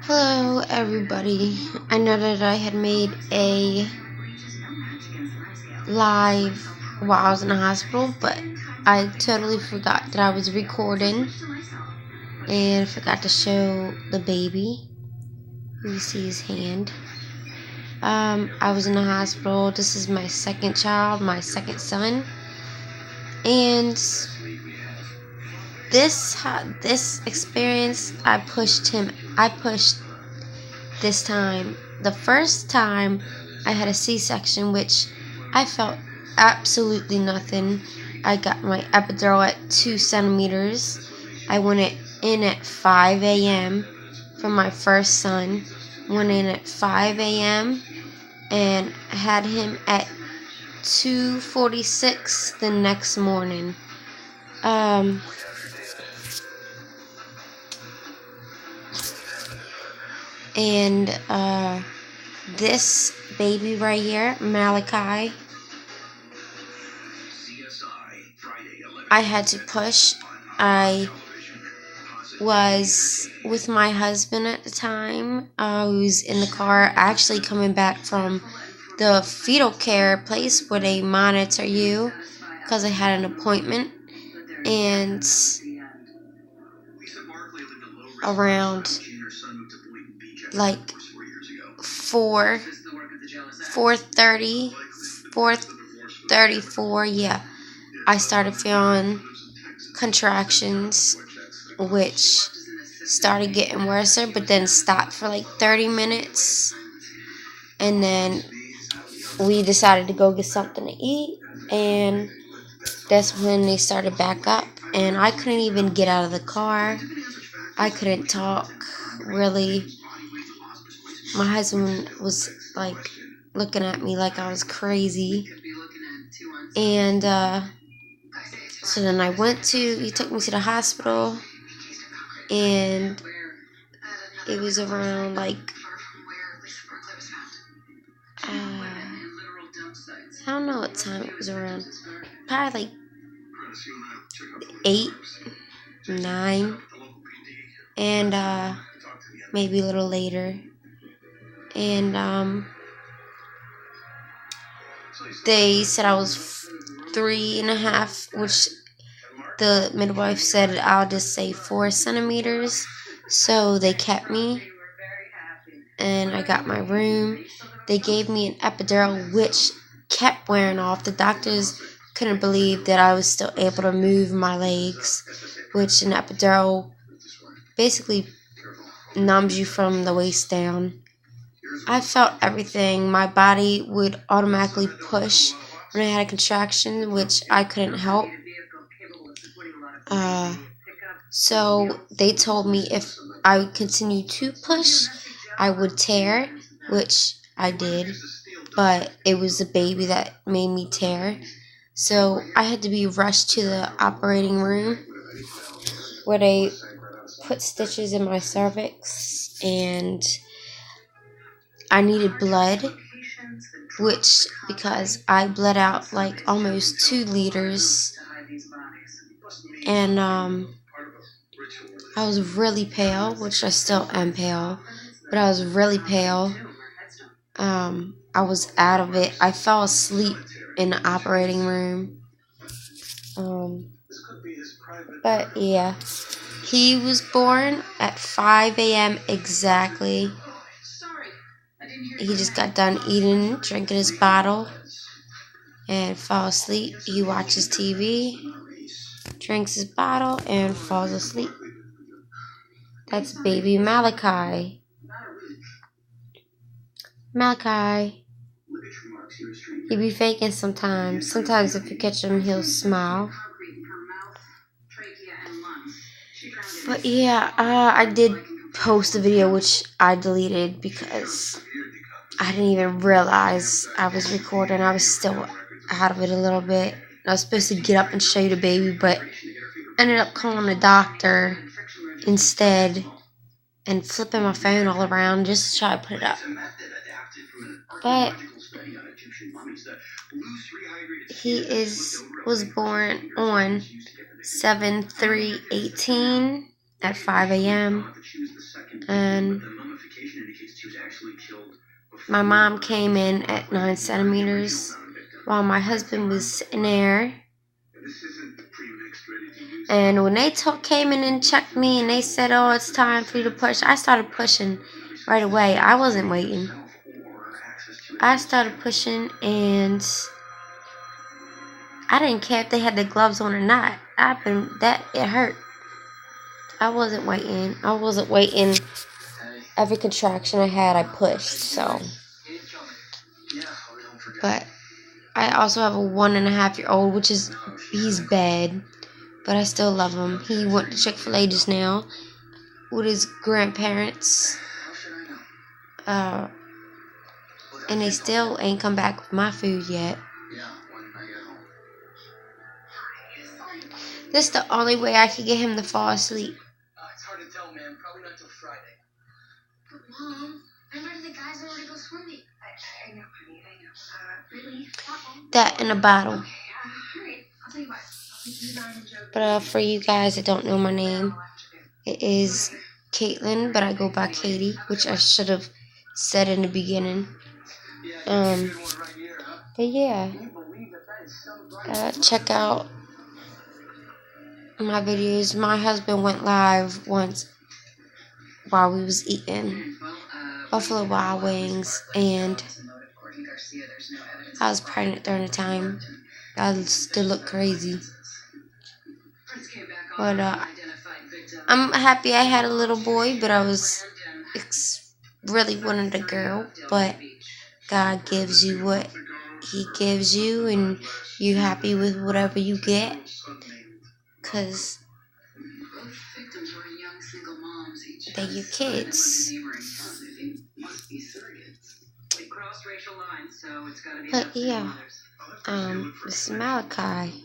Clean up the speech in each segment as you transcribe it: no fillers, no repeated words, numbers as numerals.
Hello, everybody. I know that I had made a live while I was in the hospital, but I totally forgot that I was recording and forgot to show the baby. You see his hand. I was in the hospital. This is my second child, my second son, and this experience, I pushed him. I pushed this time. The first time I had a C-section, which I felt absolutely nothing. I got my epidural at 2 centimeters. I went in at 5 a.m. for my first son. Went in at 5 a.m. and had him at 2:46 the next morning. And this baby right here, Malachi, I had to push. I was with my husband at the time. We was in the car, actually coming back from the fetal care place where they monitor you, because I had an appointment. And around like 4:34, yeah, I started feeling contractions, which started getting worse, but then stopped for like 30 minutes. And then we decided to go get something to eat, and that's when they started back up. And I couldn't even get out of the car. I couldn't talk, really. My husband was like looking at me like I was crazy. And so then he took me to the hospital, and it was around like, I don't know what time it was around. Probably like 8, 9, and maybe a little later. And they said I was 3.5, which the midwife said I'll just say 4 centimeters. So they kept me, and I got my room. They gave me an epidural, which kept wearing off. The doctors couldn't believe that I was still able to move my legs, which an epidural basically numbs you from the waist down. I felt everything. My body would automatically push when I had a contraction, which I couldn't help. So they told me if I would continue to push, I would tear, which I did. But it was the baby that made me tear. So I had to be rushed to the operating room where they put stitches in my cervix, and I needed blood, because I bled out like almost 2 liters, and I was really pale, which I still am pale, but I was really pale. I was out of it. I fell asleep in the operating room. But yeah, he was born at 5 a.m. exactly. He just got done eating, drinking his bottle, and fell asleep. He watches TV, drinks his bottle, and falls asleep. That's baby Malachi. Malachi. He be faking sometimes. Sometimes if you catch him, he'll smile. But yeah, I did post a video, which I deleted because I didn't even realize I was recording. I was still out of it a little bit. I was supposed to get up and show you the baby, but ended up calling the doctor instead and flipping my phone all around just to try to put it up. But he was born on 7/3/18 at 5 a.m. and My mom came in at 9 centimeters while my husband was sitting there. And when they came in and checked me and they said, oh, it's time for you to push, I started pushing right away. I wasn't waiting. I started pushing and I didn't care if they had the gloves on or not. It hurt. I wasn't waiting. Every contraction I had, I pushed, so. But I also have a 1.5-year-old, he's bad, but I still love him. He went to Chick-fil-A just now with his grandparents, and they still ain't come back with my food yet. This is the only way I could get him to fall asleep. It's hard to tell, man. Probably not till Friday. But Mom, I heard the guys are ready to go swimming. I know, honey. I know. Really? That in a bottle. Okay, alright. I'll tell you what. But for you guys that don't know my name, it is Caitlin, but I go by Katie, which I should have said in the beginning. But yeah, check out my videos. My husband went live once while we was eating Buffalo Wild Wings, and I was pregnant during the time. I still look crazy. But I'm happy I had a little boy, but I was really wanted a girl. But God gives you what He gives you, and you're happy with whatever you get. Because they're your kids. But yeah, this is Malachi.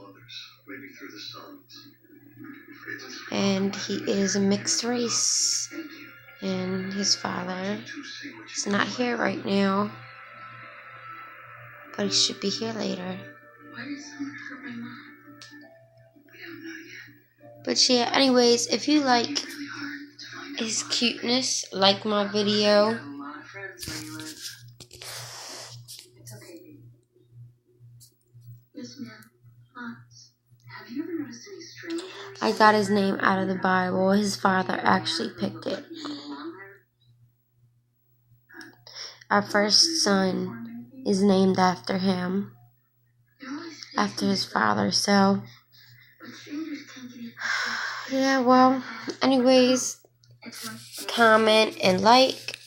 And he is a mixed race. And his father is not here right now. But he should be here later. But yeah, anyways, if you like his cuteness, like my video. I got his name out of the Bible. His father actually picked it. Our first son is named after him, after his father. So, yeah, well, anyways, comment and like,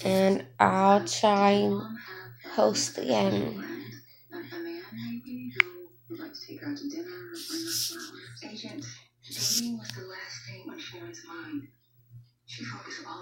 and I'll try and host again. Agent, dating was the last thing on Sharon's mind. She focused all